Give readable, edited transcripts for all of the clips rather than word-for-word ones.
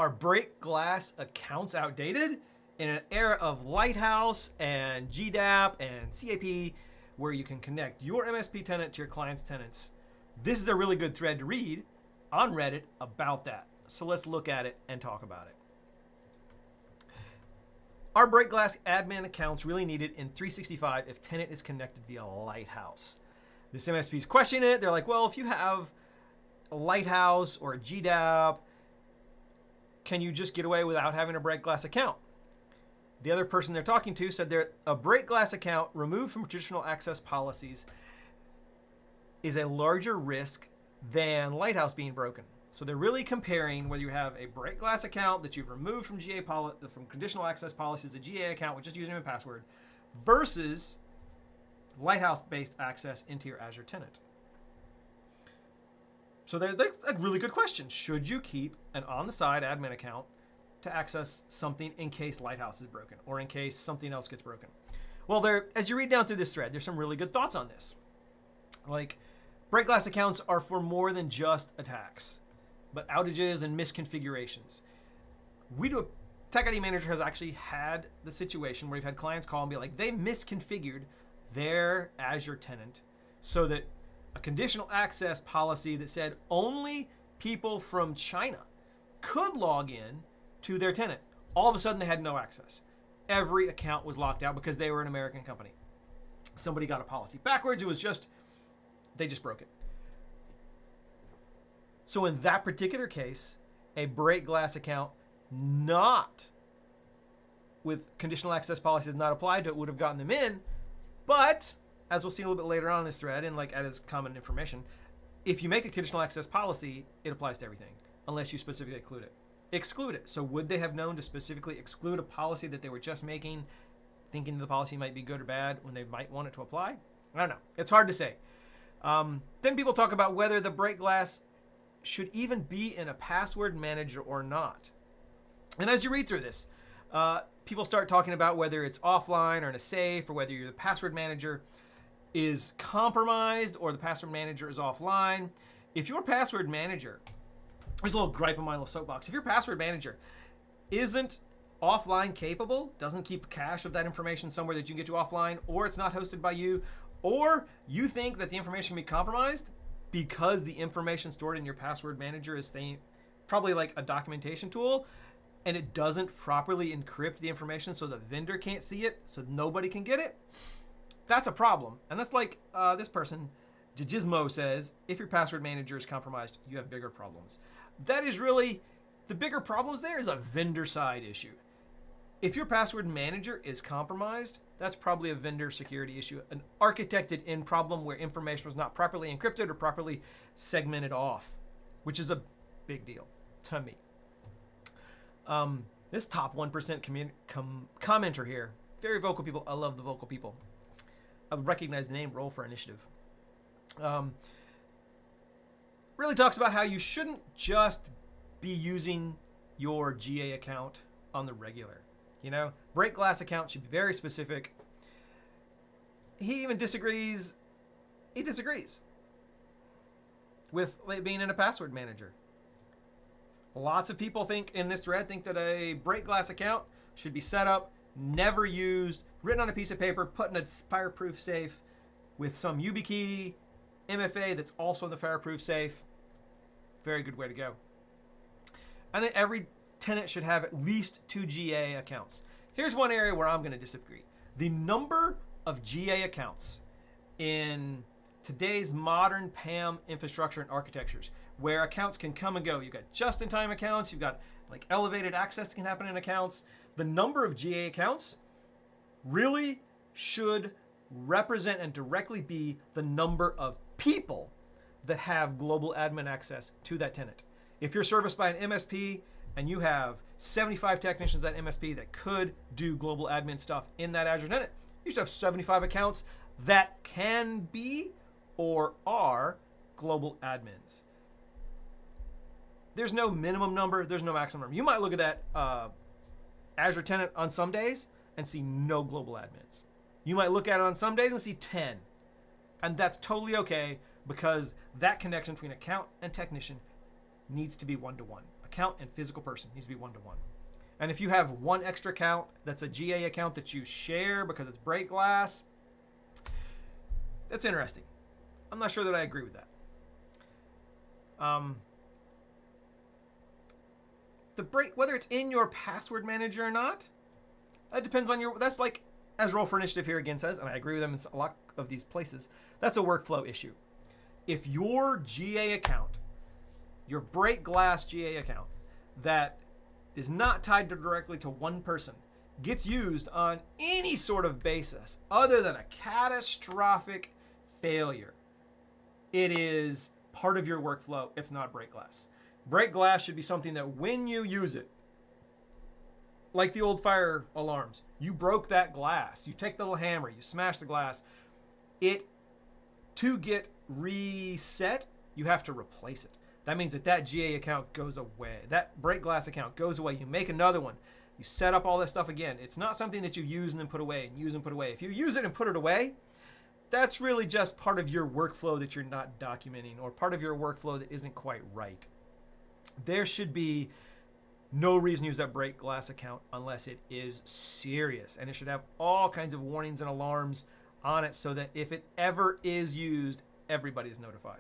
Are break glass accounts outdated? In an era of Lighthouse and GDAP and CAP, where you can connect your MSP tenant to your client's tenants, this is a really good thread to read on Reddit about that. So let's look at it and talk about it. Are break glass admin accounts really needed in 365 if tenant is connected via Lighthouse? This MSP is questioning it. They're like, well, if you have a Lighthouse or a GDAP, can you just get away without having a break glass account? The other person they're talking to said a break glass account removed from traditional access policies is a larger risk than Lighthouse being broken. So they're really comparing whether you have a break glass account that you've removed from from conditional access policies, a GA account with just username and password, versus Lighthouse-based access into your Azure tenant. So that's a really good question. Should you keep an on-the-side admin account to access something in case Lighthouse is broken or in case something else gets broken? Well, as you read down through this thread, there's some really good thoughts on this. Like, break glass accounts are for more than just attacks, but outages and misconfigurations. TechIDManager has actually had the situation where we've had clients call and be like, they misconfigured their Azure tenant so that a conditional access policy that said only people from China could log in to their tenant. All of a sudden, they had no access. Every account was locked out because they were an American company. Somebody got a policy backwards. They just broke it. So in that particular case, a break glass account not with conditional access policies not applied to it would have gotten them in. But as we'll see a little bit later on in this thread and like as common information, if you make a conditional access policy, it applies to everything unless you specifically exclude it. So would they have known to specifically exclude a policy that they were just making, thinking the policy might be good or bad when they might want it to apply? I don't know. It's hard to say. Then people talk about whether the break glass should even be in a password manager or not. And as you read through this, people start talking about whether it's offline or in a safe, or whether the password manager is compromised or the password manager is offline. If your password manager, there's a little gripe on my little soapbox. If your password manager isn't offline capable, doesn't keep cache of that information somewhere that you can get to offline, or it's not hosted by you, or you think that the information can be compromised because the information stored in your password manager is probably like a documentation tool, and it doesn't properly encrypt the information so the vendor can't see it, so nobody can get it, that's a problem. And that's like this person, 𝗔𝗰𝗍𝗁 says, if your password manager is compromised, you have bigger problems. That is really, the bigger problems there is a vendor side issue. If your password manager is compromised, that's probably a vendor security issue, an architected in problem where information was not properly encrypted or properly segmented off, which is a big deal to me. This top 1% commenter here, very vocal people. I love the vocal people. I recognize the name, roll for initiative. Really talks about how you shouldn't just be using your GA account on the regular. You know, break glass account should be very specific. He even disagrees. He disagrees with it being in a password manager. Lots of people in this thread think that a break glass account should be set up, never used, written on a piece of paper, put in a fireproof safe with some YubiKey MFA that's also in the fireproof safe. Very good way to go. And then every tenant should have at least 2 GA accounts. Here's one area where I'm going to disagree. The number of GA accounts in today's modern PAM infrastructure and architectures, where accounts can come and go. You've got just-in-time accounts. You've got like elevated access that can happen in accounts. The number of GA accounts really should represent and directly be the number of people that have global admin access to that tenant. If you're serviced by an MSP and you have 75 technicians at MSP that could do global admin stuff in that Azure tenant, you should have 75 accounts that can be or are global admins. There's no minimum number. There's no maximum number. You might look at that Azure tenant on some days and see no global admins. You might look at it on some days and see 10. And that's totally okay because that connection between account and technician needs to be one-to-one. account and physical person. It needs to be one-to-one. And if you have one extra account that's a GA account that you share because it's break glass, that's interesting. I'm not sure that I agree with that. Whether it's in your password manager or not, that depends on that's like, as Roll for Initiative here again says, and I agree with them in a lot of these places, that's a workflow issue. If your GA account, your break glass GA account that is not tied directly to one person, gets used on any sort of basis other than a catastrophic failure, it is part of your workflow. It's not break glass. Break glass should be something that when you use it, like the old fire alarms, you broke that glass, you take the little hammer, you smash the glass, to get reset, you have to replace it. That means that GA account goes away. That break glass account goes away. You make another one. You set up all this stuff again. It's not something that you use and then put away and use and put away. If you use it and put it away, that's really just part of your workflow that you're not documenting, or part of your workflow that isn't quite right. There should be no reason to use that break glass account unless it is serious. And it should have all kinds of warnings and alarms on it so that if it ever is used, everybody is notified.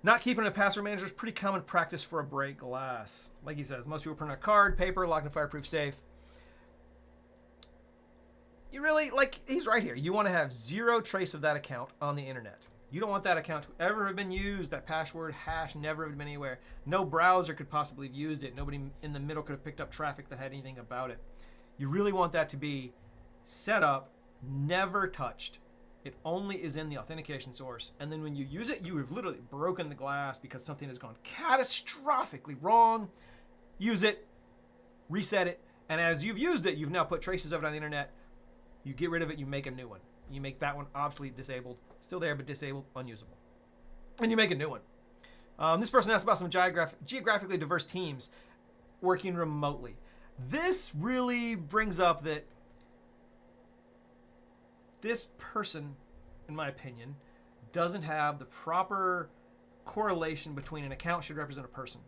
Not keeping a password manager is pretty common practice for a break glass. Like he says, most people print a card, paper, locked and fireproof safe. You really, like he's right here, you want to have zero trace of that account on the internet. You don't want that account to ever have been used, that password hash never have been anywhere. No browser could possibly have used it. Nobody in the middle could have picked up traffic that had anything about it. You really want that to be set up, never touched. It only is in the authentication source. And then when you use it, you have literally broken the glass because something has gone catastrophically wrong. Use it, reset it, and as you've used it, you've now put traces of it on the internet. You get rid of it, you make a new one. You make that one obsolete, disabled, still there, but disabled, unusable. And you make a new one. This person asked about some geographically diverse teams working remotely. This really brings up that this person, in my opinion, doesn't have the proper correlation between an account should represent a person.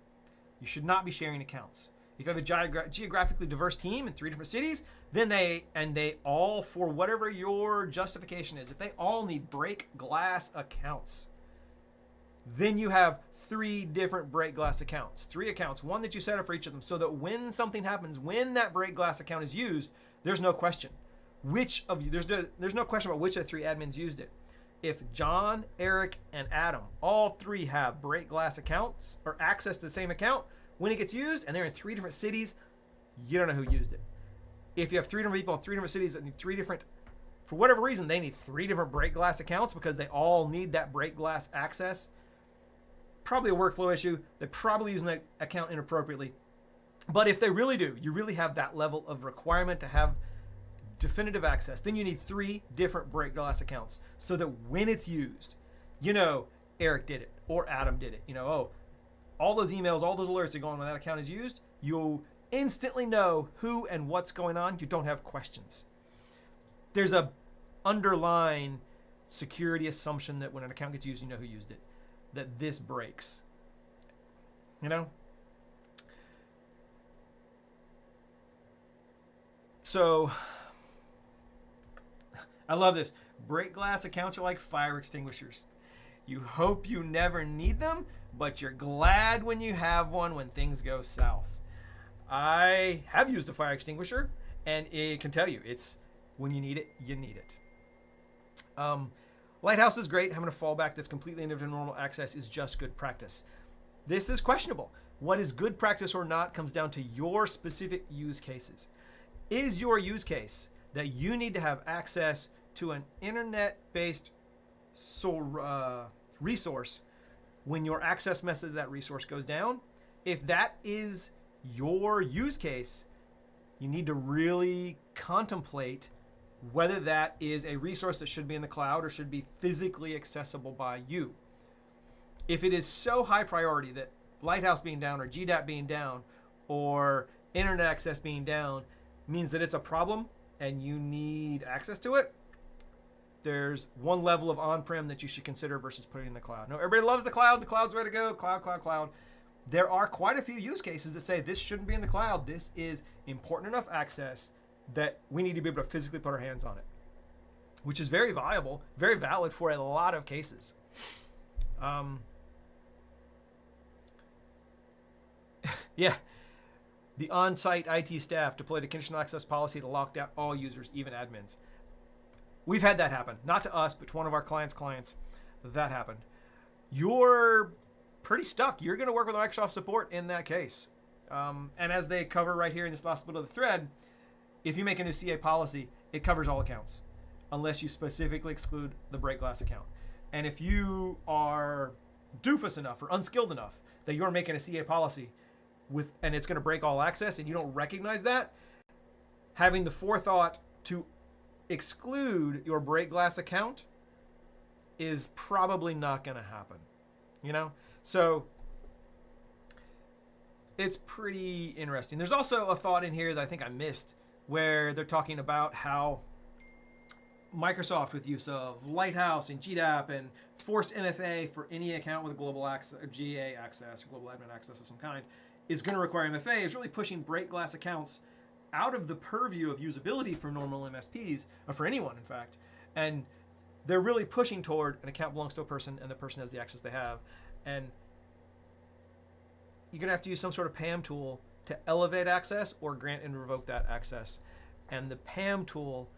You should not be sharing accounts. If you have a geographically diverse team in 3 different cities, then they all, for whatever your justification is, if they all need break glass accounts, then you have 3 different break glass accounts. 3 accounts, one that you set up for each of them, so that when something happens, when that break glass account is used, there's no question. Which of you, there's no question about which of the 3 admins used it. If John, Eric, and Adam, all 3 have break glass accounts or access to the same account, when it gets used and they're in 3 different cities, you don't know who used it. If you have 3 different people in 3 different cities that need 3 different, for whatever reason, they need 3 different break glass accounts because they all need that break glass access, probably a workflow issue. They're probably using that account inappropriately. But if they really do, you really have that level of requirement to have definitive access, then you need 3 different break glass accounts so that when it's used, you know Eric did it or Adam did it. You know, oh, all those emails, all those alerts that go on when that account is used, you'll instantly know who and what's going on. You don't have questions. There's a underlying security assumption that when an account gets used, you know who used it, that this breaks. You know? So, I love this. Break glass accounts are like fire extinguishers. You hope you never need them, but you're glad when you have one when things go south. I have used a fire extinguisher, and it can tell you, it's when you need it, you need it. Lighthouse is great. Having a fallback that's completely independent of normal access is just good practice. This is questionable. What is good practice or not comes down to your specific use cases. Is your use case that you need to have access to an internet-based resource when your access method of that resource goes down? If that is your use case, you need to really contemplate whether that is a resource that should be in the cloud or should be physically accessible by you. If it is so high priority that Lighthouse being down or GDAP being down or internet access being down means that it's a problem and you need access to it, there's one level of on-prem that you should consider versus putting in the cloud. No, everybody loves the cloud. The cloud's ready to go. Cloud, cloud, cloud. There are quite a few use cases that say this shouldn't be in the cloud. This is important enough access that we need to be able to physically put our hands on it, which is very viable, very valid for a lot of cases. Yeah, the on-site IT staff deployed a conditional access policy to lock down all users, even admins. We've had that happen, not to us, but to one of our clients. That happened. You're pretty stuck. You're going to work with Microsoft support in that case. And as they cover right here in this last bit of the thread, if you make a new CA policy, it covers all accounts, unless you specifically exclude the break glass account. And if you are doofus enough or unskilled enough that you're making a CA policy and it's going to break all access and you don't recognize that, having the forethought to exclude your break glass account is probably not going to happen, you know? So it's pretty interesting. There's also a thought in here that I think I missed where they're talking about how Microsoft, with use of Lighthouse and GDAP and forced MFA for any account with a global access, or GA access, or global admin access of some kind, is going to require MFA, is really pushing break glass accounts out of the purview of usability for normal MSPs, or for anyone, in fact. And they're really pushing toward an account belongs to a person and the person has the access they have. And you're going to have to use some sort of PAM tool to elevate access or grant and revoke that access. And the PAM tool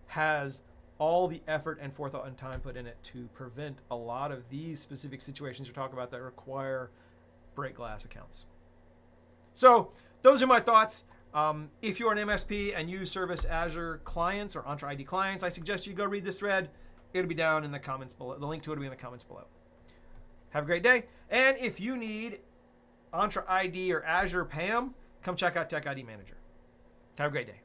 has all the effort and forethought and time put in it to prevent a lot of these specific situations you're talking about that require break glass accounts. So those are my thoughts. If you're an MSP and you service Azure clients or Entra ID clients, I suggest you go read this thread. It'll be down in the comments below. The link to it will be in the comments below. Have a great day. And if you need Entra ID or Azure PAM, come check out TechIDManager. Have a great day.